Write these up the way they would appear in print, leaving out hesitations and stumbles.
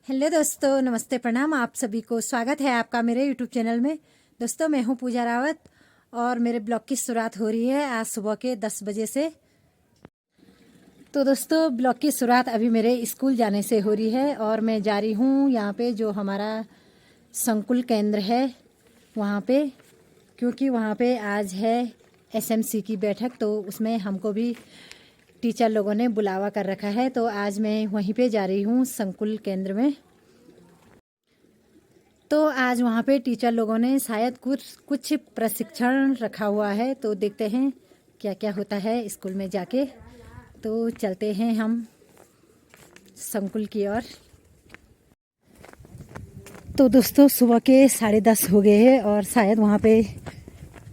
Hello दोस्तों, नमस्ते, प्रणाम। आप सभी को स्वागत है आपका मेरे यूट्यूब चैनल में। दोस्तों, मैं हूं पूजा रावत और मेरे ब्लॉग की शुरुआत हो रही है आज सुबह के 10 बजे से। तो दोस्तों, ब्लॉग की शुरुआत अभी मेरे स्कूल जाने से हो रही है और मैं जा रही हूं यहाँ पे जो हमारा संकुल केंद्र है वहाँ पे, क्योंकि वहाँ पे आज है एसएमसी की बैठक। तो उसमें हमको भी टीचर लोगों ने बुलावा कर रखा है, तो आज मैं वहीं पे जा रही हूँ संकुल केंद्र में। तो आज वहाँ पे टीचर लोगों ने शायद कुछ प्रशिक्षण रखा हुआ है, तो देखते हैं क्या क्या होता है स्कूल में जाके। तो चलते हैं हम संकुल की ओर। तो दोस्तों, सुबह के 10:30 हो गए हैं और शायद वहाँ पे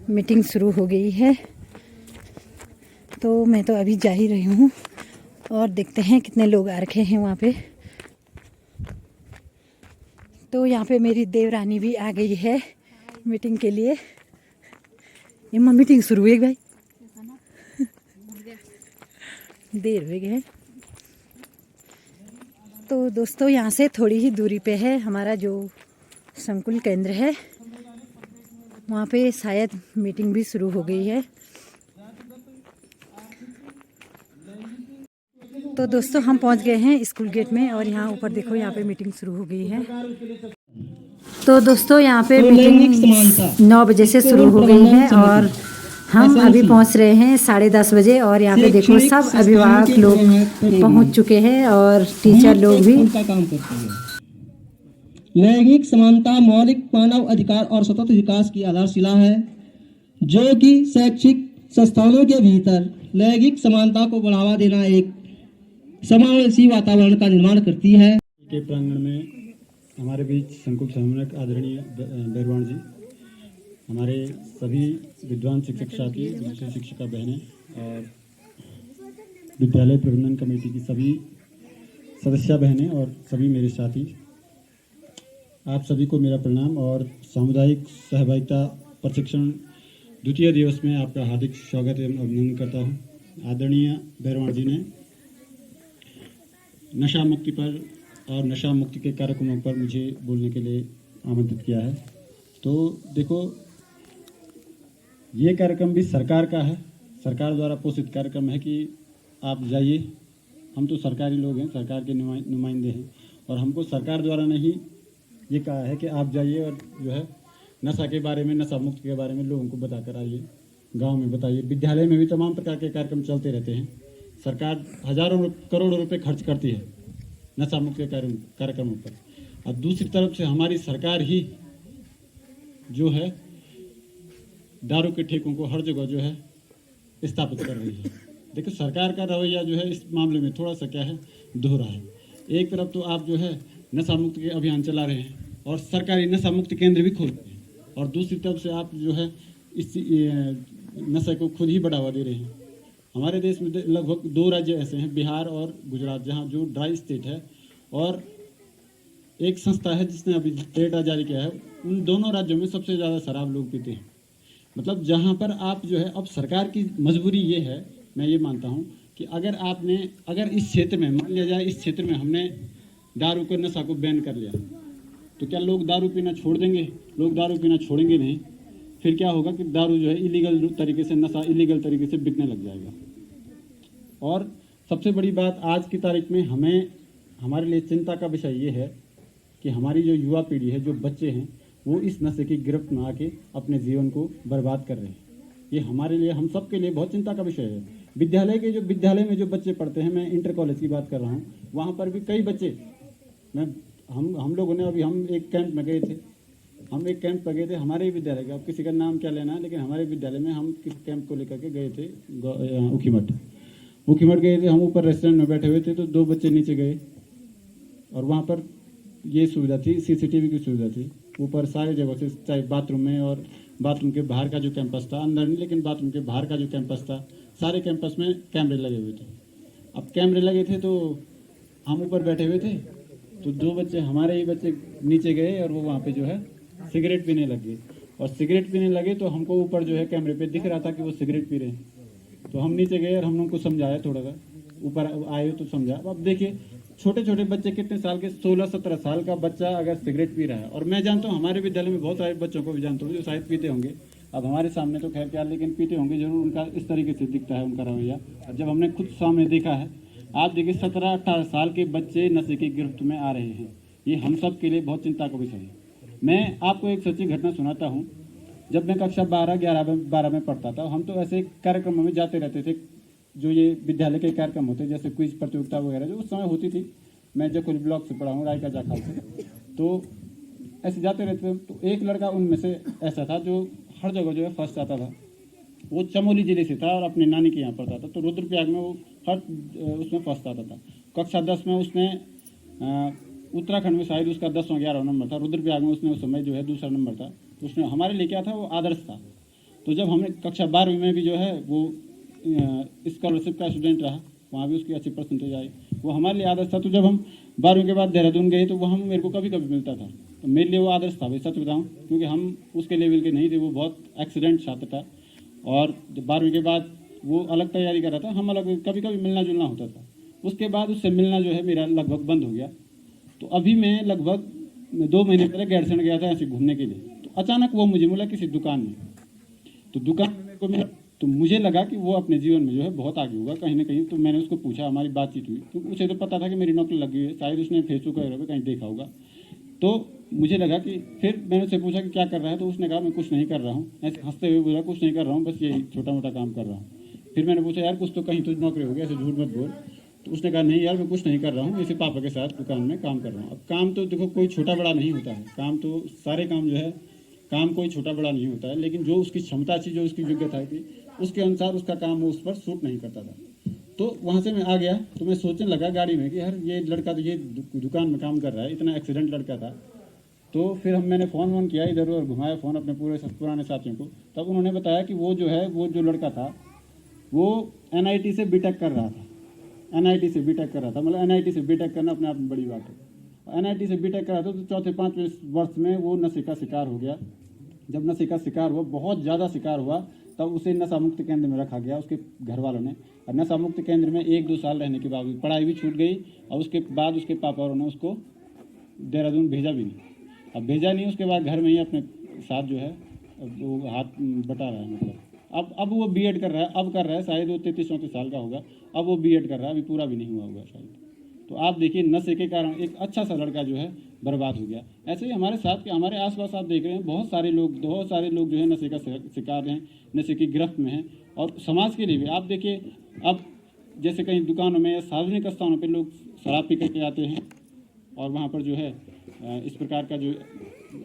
मीटिंग शुरू हो गई है। तो मैं तो अभी जा ही रही हूँ और देखते हैं कितने लोग आ रखे हैं वहाँ पे। तो यहाँ पे मेरी देवरानी भी आ गई है मीटिंग के लिए। इम्मा मीटिंग शुरू हुई भाई, देर हो गई है। तो दोस्तों, यहाँ से थोड़ी ही दूरी पे है हमारा जो संकुल केंद्र है, वहाँ पे शायद मीटिंग भी शुरू हो गई है। तो दोस्तों, हम पहुँच गए हैं स्कूल गेट में और यहाँ ऊपर देखो, यहाँ पे मीटिंग शुरू हो गई है। तो दोस्तों, यहाँ पे मीटिंग 9 बजे से शुरू हो गई है और हम अभी पहुँच रहे हैं 10:30 बजे। और यहाँ पे देखो, सब अभिभावक लोग पहुँच चुके हैं और टीचर लोग भी। लैंगिक समानता मौलिक मानव अधिकार और सतत विकास की आधारशिला है, जो कि शैक्षिक संस्थानों के भीतर लैंगिक समानता को बढ़ावा देना एक समावेशी वातावरण का निर्माण करती है। के प्रांगण में हमारे बीच संकुल समन्वयक आदरणीय बैरवाण जी, हमारे सभी विद्वान शिक्षक साथी, विशेष शिक्षिका बहनें और विद्यालय प्रबंधन कमेटी की सभी सदस्य बहनें और सभी मेरे साथी, आप सभी को मेरा प्रणाम और सामुदायिक सहभागिता प्रशिक्षण द्वितीय दिवस में आपका हार्दिक स्वागत एवं अभिनंदन करता हूं। आदरणीय बैरवाण जी ने नशा मुक्ति पर और नशा मुक्ति के कार्यक्रमों पर मुझे बोलने के लिए आमंत्रित किया है। तो देखो, ये कार्यक्रम भी सरकार का है, सरकार द्वारा पोषित कार्यक्रम है कि आप जाइए। हम तो सरकारी लोग हैं, सरकार के नुमाइंदे हैं और हमको सरकार द्वारा नहीं ये कहा है कि आप जाइए और जो है नशा के बारे में, नशा मुक्ति के बारे में लोगों को बताकर आइए, गांव में बताइए। विद्यालय में भी तमाम प्रकार के कार्यक्रम चलते रहते हैं। सरकार हजारों करोड़ों रुपए खर्च करती है नशा मुक्ति के कार्यक्रमों पर, और दूसरी तरफ से हमारी सरकार ही जो है दारू के ठेकों को हर जगह जो है स्थापित कर रही है। देखो, सरकार का रवैया जो है इस मामले में थोड़ा सा क्या है, दोहरा है। एक तरफ तो आप जो है नशा मुक्ति के अभियान चला रहे हैं और सरकारी नशा मुक्ति केंद्र भी खोल रहे हैं, और दूसरी तरफ से आप जो है इस नशे को खुद ही बढ़ावा दे रहे हैं। हमारे देश में लगभग 2 राज्य ऐसे हैं, बिहार और गुजरात, जहां जो ड्राई स्टेट है, और एक संस्था है जिसने अभी डेटा जारी किया है, उन दोनों राज्यों में सबसे ज़्यादा शराब लोग पीते हैं। मतलब जहां पर आप जो है, अब सरकार की मजबूरी ये है, मैं ये मानता हूं कि अगर इस क्षेत्र में, मान लिया जाए इस क्षेत्र में हमने दारू के नशा को बैन कर लिया, तो क्या लोग दारू पीना छोड़ देंगे? लोग दारू पीना छोड़ेंगे नहीं। फिर क्या होगा कि दारू जो है इलीगल तरीके से, नशा इलीगल तरीके से बिकने लग जाएगा। और सबसे बड़ी बात आज की तारीख में हमारे लिए चिंता का विषय ये है कि हमारी जो युवा पीढ़ी है, जो बच्चे हैं, वो इस नशे की गिरफ्त में आके अपने जीवन को बर्बाद कर रहे हैं। ये हमारे लिए, हम सब के लिए बहुत चिंता का विषय है। विद्यालय में जो बच्चे पढ़ते हैं, मैं इंटर कॉलेज की बात कर रहा हूँ, वहाँ पर भी कई बच्चे, हम लोगों ने अभी हम एक कैंप पर गए थे हमारे विद्यालय का, अब किसी का नाम क्या लेना है, लेकिन हमारे विद्यालय में हम किस कैंप को लेकर के गए थे, उखीमठ गए थे। हम ऊपर रेस्टोरेंट में बैठे हुए थे, तो 2 बच्चे नीचे गए और वहाँ पर ये सुविधा थी, CCTV की सुविधा थी ऊपर सारे जगह से, चाहे बाथरूम में और बाथरूम के बाहर का जो कैंपस था, अंदर नहीं लेकिन बाथरूम के बाहर का जो कैंपस था, सारे कैंपस में कैमरे लगे हुए थे। अब कैमरे लगे थे तो हम ऊपर बैठे हुए थे, तो 2 बच्चे, हमारे ही बच्चे नीचे गए और वो वहाँ पे जो है सिगरेट पीने लगे। और सिगरेट पीने लगे तो हमको ऊपर जो है कैमरे पे दिख रहा था कि वो सिगरेट पी रहे हैं। तो हम नीचे गए और हम उनको समझाया थोड़ा सा, ऊपर आए हो तो समझा। अब देखिए छोटे छोटे बच्चे कितने साल के, 16-17 साल का बच्चा अगर सिगरेट पी रहा है, और मैं जानता हूँ हमारे विद्यालय में बहुत सारे बच्चों को भी जानता हूँ जो शायद पीते होंगे, अब हमारे सामने तो खैर क्या, लेकिन पीते होंगे जरूर, उनका इस तरीके से दिखता है उनका रवैया। और जब हमने खुद सामने देखा है, आप देखिए 17-18 साल के बच्चे नशे की गिरफ्त में आ रहे हैं, ये हम सब के लिए बहुत चिंता का विषय है। मैं आपको एक सच्ची घटना सुनाता हूँ। जब मैं कक्षा 12 में पढ़ता था, हम तो ऐसे कार्यक्रमों में जाते रहते थे, जो ये विद्यालय के कार्यक्रम होते जैसे क्विज प्रतियोगिता वगैरह जो उस समय होती थी। मैं जब कुछ ब्लॉक से पढ़ा हूँ, राय का जाखाल से, तो ऐसे जाते रहते थे। तो एक लड़का उनमें से ऐसा था जो हर जगह जो है फर्स्ट आता था। वो चमोली जिले से था और अपने नानी के यहाँ पढ़ता था, तो रुद्रप्रयाग में वो हर उसमें फर्स्ट आता था। कक्षा 10 में उसने उत्तराखंड में शायद उसका 10वां-11वां नंबर था, रुद्रप्रयाग में उसने उस समय जो है दूसरा नंबर था। तो उसने हमारे लिए क्या था, वो आदर्श था। तो जब हमने कक्षा 12वीं में भी जो है वो स्कॉलरशिप का स्टूडेंट रहा, वहाँ भी उसकी अच्छी परसेंटेज आई, वो हमारे लिए आदर्श था। तो जब हम 12वीं के बाद देहरादून गए तो वहाँ मेरे को कभी कभी मिलता था, तो मेरे लिए वो आदर्श था भाई, सच बताऊँ, क्योंकि हम उसके लेवल के नहीं थे, वो बहुत एक्सीडेंट छात्र था। और जब 12वीं के बाद वो अलग तैयारी कर रहा था, हम अलग, कभी कभी मिलना जुलना होता था। उसके बाद उससे मिलना जो है मेरा लगभग बंद हो गया। तो अभी मैं लगभग 2 महीने पहले गैरसैंण गया था ऐसे घूमने के लिए, तो अचानक वो मुझे मिला किसी दुकान में। तो दुकान में मेरे को मिला तो मुझे लगा कि वो अपने जीवन में जो है बहुत आगे होगा कहीं ना कहीं। तो मैंने उसको पूछा, हमारी बातचीत हुई, तो उसे तो पता था कि मेरी नौकरी लगी हुई है, शायद उसने फेसबुक वगैरह पे कहीं देखा होगा। तो मुझे लगा कि, फिर मैंने उससे पूछा कि क्या कर रहा है, तो उसने कहा मैं कुछ नहीं कर रहा हूँ, ऐसे हंसते हुए बोला कुछ नहीं कर रहा हूँ, बस यही छोटा मोटा काम कर रहा हूँ। फिर मैंने पूछा यार कुछ तो कहीं तो नौकरी हो गई, ऐसे झूठ मत बोल। तो उसने कहा नहीं यार मैं कुछ नहीं कर रहा हूँ, ऐसे पापा के साथ दुकान में काम कर रहा हूँ। अब काम तो देखो कोई छोटा बड़ा नहीं होता है, काम तो सारे काम जो है, काम कोई छोटा बड़ा नहीं होता है, लेकिन जो उसकी क्षमता थी, जो उसकी योग्यता थी, उसके अनुसार उसका काम वो उस पर सूट नहीं करता था। तो वहाँ से मैं आ गया, तो मैं सोचने लगा गाड़ी में कि यार ये लड़का तो ये दुकान में काम कर रहा है, इतना एक्सीडेंट लड़का था। तो फिर मैंने फ़ोन किया, इधर उधर घुमाया फ़ोन अपने पूरे पुराने साथियों को, तब उन्होंने बताया कि वो जो है, वो जो लड़का था वो NIT से बीटेक कर रहा था। NIT से बीटेक कर रहा था, मतलब NIT से बीटेक करना अपने आप में बड़ी बात है। NIT से बीटेक कर रहा था, तो चौथे 5वें वर्ष में वो नशे का शिकार हो गया। जब नशे का शिकार हुआ, बहुत ज़्यादा शिकार हुआ, तब उसे नशा मुक्त केंद्र में रखा गया उसके घर वालों ने। और नशा मुक्त केंद्र में 1-2 साल रहने के बावजूद पढ़ाई भी छूट गई, और उसके बाद उसके पापा और ने उसको देहरादून भेजा भी नहीं। अब भेजा नहीं, उसके बाद घर में ही अपने साथ जो है वो हाथ बटा रहा है। मतलब अब वो बीएड कर रहा है, अब कर रहा है, शायद वो 33-34 साल का होगा, अब वो बीएड कर रहा है, अभी पूरा भी नहीं हुआ होगा शायद। तो आप देखिए नशे के कारण एक अच्छा सा लड़का जो है बर्बाद हो गया। ऐसे ही हमारे साथ के, हमारे आसपास आप देख रहे हैं बहुत सारे लोग जो है नशे का शिकार हैं, नशे की गिरफ्त में हैं। और समाज के लिए भी आप देखिए, अब जैसे कहीं दुकानों में या सार्वजनिक स्थानों पर लोग शराब पी करके आते हैं और वहाँ पर जो है इस प्रकार का जो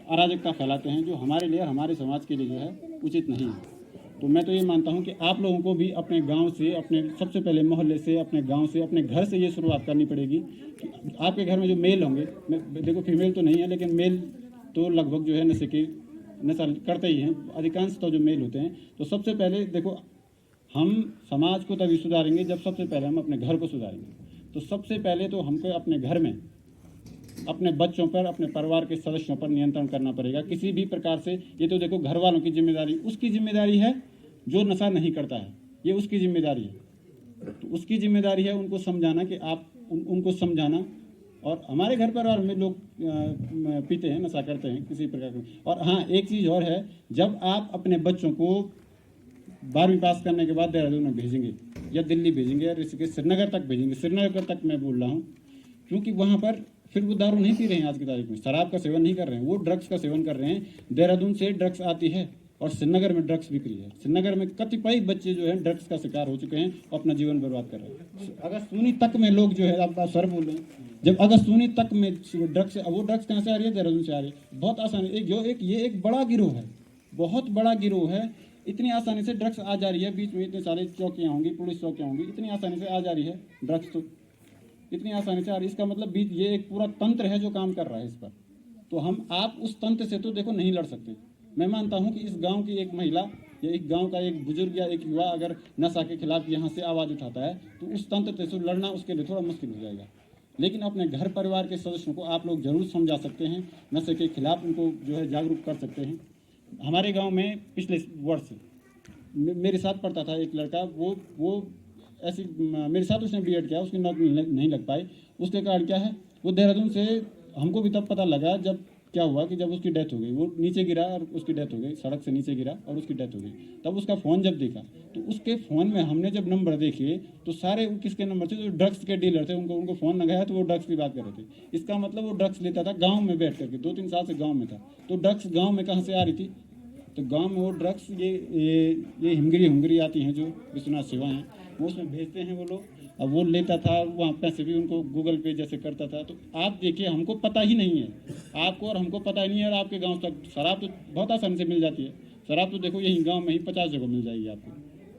अराजकता फैलाते हैं, जो हमारे लिए, हमारे समाज के लिए जो है उचित नहीं है। तो मैं तो ये मानता हूँ कि आप लोगों को भी अपने गांव से, अपने सबसे पहले मोहल्ले से, अपने गांव से, अपने घर से ये शुरुआत करनी पड़ेगी कि आपके घर में जो मेल होंगे, देखो फीमेल तो नहीं है, लेकिन मेल तो लगभग जो है नशा करते ही हैं, अधिकांश तो जो मेल होते हैं। तो सबसे पहले देखो, हम समाज को तभी सुधारेंगे जब सबसे पहले हम अपने घर को सुधारेंगे। तो सबसे पहले तो हमको अपने घर में अपने बच्चों पर, अपने परिवार के सदस्यों पर नियंत्रण करना पड़ेगा किसी भी प्रकार से। ये तो देखो घर वालों की जिम्मेदारी, उसकी जिम्मेदारी है जो नशा नहीं करता है, ये उसकी जिम्मेदारी है। तो उसकी जिम्मेदारी है उनको समझाना कि आप उनको समझाना। और हमारे घर परिवार में लोग पीते हैं, नशा करते हैं किसी प्रकार का। और हाँ, एक चीज़ और है, जब आप अपने बच्चों को 12वीं पास करने के बाद देहरादून में भेजेंगे या दिल्ली भेजेंगे या ऋषिकेश, श्रीनगर तक भेजेंगे, श्रीनगर तक मैं बोल रहा हूँ, क्योंकि वहाँ पर फिर वो दारू नहीं पी रहे हैं, आज की तारीख में शराब का सेवन नहीं कर रहे हैं, वो ड्रग्स का सेवन कर रहे हैं। देहरादून से ड्रग्स आती है और श्रीनगर में ड्रग्स बिक्री है। श्रीनगर में कतिपय बच्चे जो है ड्रग्स का शिकार हो चुके हैं और अपना जीवन बर्बाद कर रहे हैं। अगस्तूनी तक में लोग जो है, आप सर बोल रहे हैं, जब अगस्तूनी तक में ड्रग्स, वो ड्रग्स कहाँ से आ रही है? देहरादून से आ रही है। बहुत आसान, ये एक बड़ा गिरोह है, बहुत बड़ा गिरोह है। इतनी आसानी से ड्रग्स आ जा रही है, बीच में इतने सारे चौकियाँ होंगी, पुलिस चौकियाँ होंगी, इतनी आसानी से आ जा रही है ड्रग्स, तो इतनी आसानी से आ रही है। इसका मतलब बीच ये एक पूरा तंत्र है जो काम कर रहा है इस पर। तो आप उस तंत्र से तो देखो नहीं लड़ सकते। मैं मानता हूं कि इस गांव की एक महिला या एक गांव का एक बुजुर्ग या एक युवा अगर नशा के खिलाफ यहां से आवाज़ उठाता है, तो उस तंत्र से लड़ना उसके लिए थोड़ा मुश्किल हो जाएगा। लेकिन अपने घर परिवार के सदस्यों को आप लोग जरूर समझा सकते हैं, नशे के खिलाफ उनको जो है जागरूक कर सकते हैं। हमारे गाँव में पिछले वर्ष मेरे साथ पढ़ता था एक लड़का, वो ऐसी मेरे साथ उसने बीएड किया, उसकी नौकरी नहीं लग पाई। उसके कारण क्या है, वो देहरादून से, हमको भी तब पता लगा जब क्या हुआ कि जब उसकी डेथ हो गई, वो नीचे गिरा और उसकी डेथ हो गई, सड़क से नीचे गिरा और उसकी डेथ हो गई। तब उसका फ़ोन जब देखा तो उसके फ़ोन में हमने जब नंबर देखे तो सारे किसके नंबर थे, जो ड्रग्स के डीलर थे, उनको फ़ोन लगाया तो वो ड्रग्स की बात कर रहे थे। इसका मतलब वो ड्रग्स लेता था गाँव में बैठ करके, 2-3 साल से गाँव में था। तो ड्रग्स गाँव में कहाँ से आ रही थी, तो गांव में वो ड्रग्स ये हिमगिरी आती हैं जो विश्वनाथ सेवा हैं, वो उसमें भेजते हैं वो लोग। अब वो लेता था, वहाँ पैसे भी उनको गूगल पे जैसे करता था। तो आप देखिए, हमको पता ही नहीं है, आपको और हमको पता ही नहीं है। और आपके गांव तक शराब तो बहुत आसानी से मिल जाती है। शराब तो देखो यहीं गांव में ही 50 जगह मिल जाएगी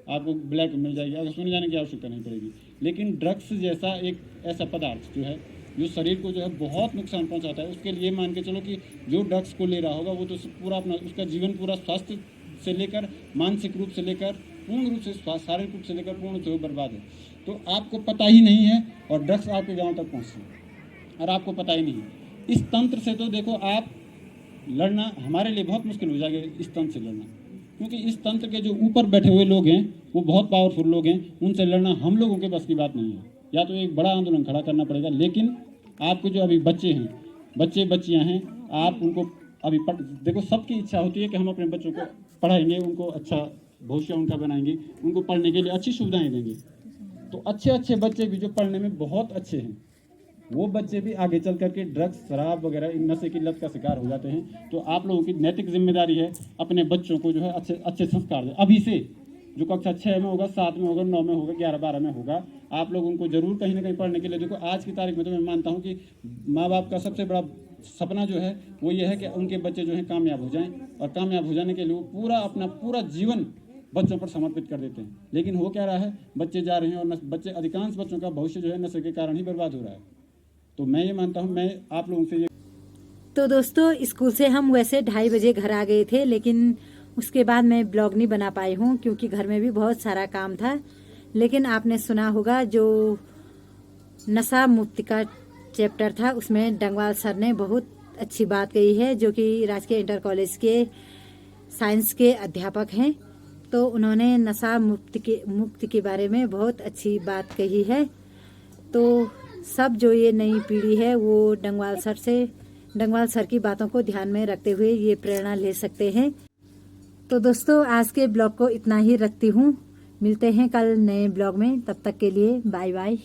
आपको ब्लैक में मिल जाएगी, अगर सुने जाने की आवश्यकता नहीं पड़ेगी। लेकिन ड्रग्स जैसा एक ऐसा पदार्थ जो है, जो शरीर को जो है बहुत नुकसान पहुंचाता है, उसके लिए मान के चलो कि जो ड्रग्स को ले रहा होगा वो तो पूरा अपना उसका जीवन पूरा स्वास्थ्य से लेकर मानसिक रूप से लेकर पूर्ण रूप से शारीरिक रूप से लेकर पूर्ण रूप से बर्बाद है। तो आपको पता ही नहीं है और ड्रग्स आपके गांव तक पहुंचती और आपको पता ही नहीं है। इस तंत्र से तो देखो, आप लड़ना हमारे लिए बहुत मुश्किल हो जाएगा इस तंत्र से लड़ना, क्योंकि इस तंत्र के जो ऊपर बैठे हुए लोग हैं वो बहुत पावरफुल लोग हैं, उनसे लड़ना हम लोगों के बस की बात नहीं है। या तो एक बड़ा आंदोलन खड़ा करना पड़ेगा। लेकिन आपको जो अभी बच्चे हैं, बच्चियां हैं, आप उनको अभी देखो, सबकी इच्छा होती है कि हम अपने बच्चों को पढ़ाएंगे, उनको अच्छा भविष्य उनका बनाएंगे, उनको पढ़ने के लिए अच्छी सुविधाएं देंगे। तो अच्छे बच्चे भी जो पढ़ने में बहुत अच्छे हैं, वो बच्चे भी आगे चल करके ड्रग्स, शराब वगैरह इन नशे की लत का शिकार हो जाते हैं। तो आप लोगों की नैतिक जिम्मेदारी है अपने बच्चों को जो है अच्छे संस्कार दें। अभी से जो कक्षा 6 में होगा, 7 में होगा, 9 में होगा, 11-12 में होगा, आप लोग उनको जरूर कहीं ना कहीं पढ़ने के लिए। देखो आज की तारीख में तो मैं मानता हूँ कि माँ बाप का सबसे बड़ा सपना जो है वो ये है कि उनके बच्चे जो है कामयाब हो जाएं, और कामयाब हो जाने के लिए वो अपना पूरा जीवन बच्चों पर समर्पित कर देते हैं। लेकिन हो क्या रहा है, बच्चे जा रहे हैं और बच्चे, अधिकांश बच्चों का भविष्य जो है नशे के कारण ही बर्बाद हो रहा है। तो मैं ये मानता हूँ, मैं आप लोगों से ये। तो दोस्तों, स्कूल से हम वैसे 2:30 बजे घर आ गए थे, लेकिन उसके बाद मैं ब्लॉग नहीं बना पाई हूँ क्योंकि घर में भी बहुत सारा काम था। लेकिन आपने सुना होगा जो नशा मुक्ति का चैप्टर था, उसमें डंगवाल सर ने बहुत अच्छी बात कही है, जो कि राजकीय इंटर कॉलेज के साइंस के अध्यापक हैं। तो उन्होंने नशा मुक्ति के बारे में बहुत अच्छी बात कही है। तो सब जो ये नई पीढ़ी है वो डंगवाल सर की बातों को ध्यान में रखते हुए ये प्रेरणा ले सकते हैं। तो दोस्तों, आज के ब्लॉग को इतना ही रखती हूँ। मिलते हैं कल नए ब्लॉग में, तब तक के लिए बाय बाय।